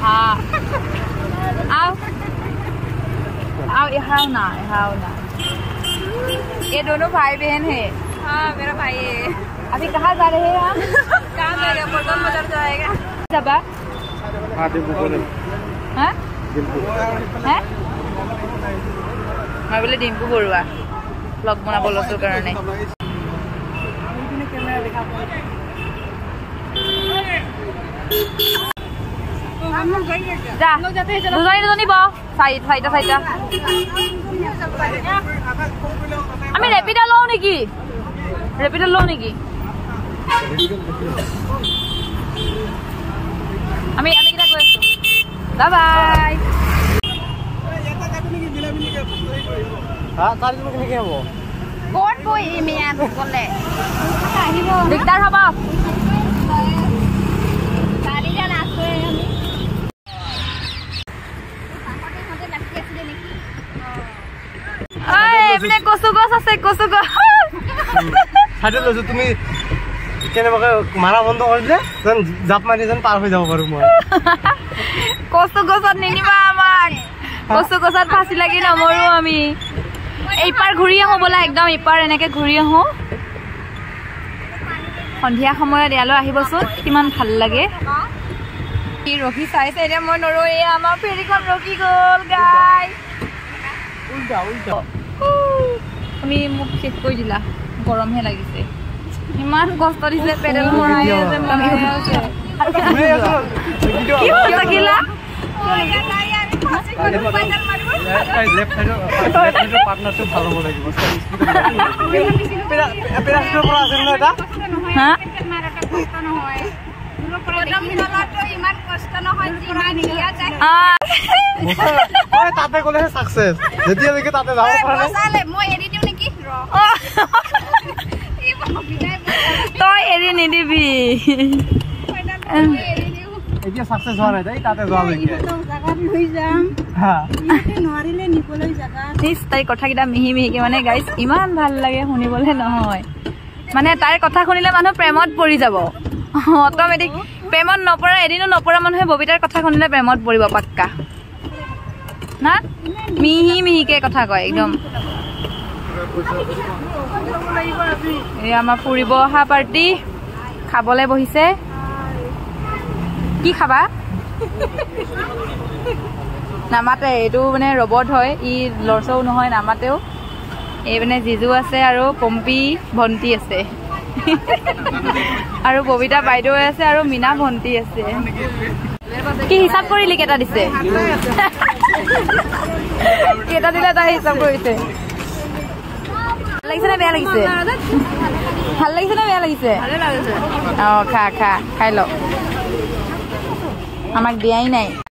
हाँ आओ आओ यहाँ ना ये दोनों भाई बहन है। हाँ मेरा भाई है। अभी कहाँ जा रहे हैं आप? कहाँ जाएगा? पटन बाजार जाएगा। सबा हाँ हाँ मैं बोले डिम्पू बरुआ ब्लॉग बनाब लसोर कारणे जा दुजनी बा चारिटा আমি ৰেপিডো লওঁ নেকি আমি কিটা গৈ আছো বাই বাই ক'ত বহি মিয়া গ'লে দিগদাৰ হ'ব কচু গছ আছে কচু গছ তুমি কেনেবাকে মাৰা বন্ধ কৰি দিলে জাপ মাৰি যেন পাৰ হৈ যাব পাৰো মই কচু গছত নিনিবা আমাক কচু গছত ফাঁচি লাগি নমৰো আমি এইপাৰ ঘূৰি আহো বোলা একদম এইপাৰ এনেকে ঘূৰি আহো সন্ধিয়া সময়ত ইয়ালৈ আহিবচোন কিমান ভাল লাগে ৰখি চাইছে এতিয়া মই নৰো এই আমাৰ ফেৰীখন ৰখি গ'ল গাই তুমি মোক শেষ কৰি দিলা গৰমহে লাগিছে ইমান কষ্ট দিছে পেডেল মৰাই আছে কি হ'ল থাকিলা পাৰ্টনাৰটো ভাল হ'ব লাগিব পেৰাচুটৰ পৰা আছে ন এটা হা তাতে গ'লেহে চাকচেছ যেতিয়ালৈকে তাতে যাব পৰা নাই তই এৰি নিদিবি এতিয়া সাকসেস হোৱা নাই তাতে যোৱা লাগে তাই কথাকেইটা মিহি মিহিকে মানে গাইজ ইমান ভাল লাগে শুনিবলে নহয় মানে তাইৰ কথা শুনিলে মানুহ প্ৰেমত পৰি যাব অট'মেটিক প্ৰেমত নপৰা এদিনো নপৰা মানুহে ববিতাৰ কথা শুনিলে প্ৰেমত পৰিব পাক্কা না মিহি মিহিকে কথা কয় একদম এই আমাৰ ফুৰিব অহা পাৰ্টি খাবলৈ বহিছে কি খাবা নামাতে এইটো মানে ৰবট হয় ই লৰচৌ নহয় নামাতেও এই মানে জিজু আছে আৰু পম্পী ভণ্টি আছে আৰু ববিতা বাইদেউ আছে আৰু মিনা ভণ্টি আছে কি হিচাপ কৰিলি কেইটা দিছে কেইটা দিলে তাই হিচাপ কৰিছে লাগিছে না বেয়া লাগিছে ভাল লাগিছে না বেয়া লাগিছে অ খা খাই ল আমাক দিয়াই নাই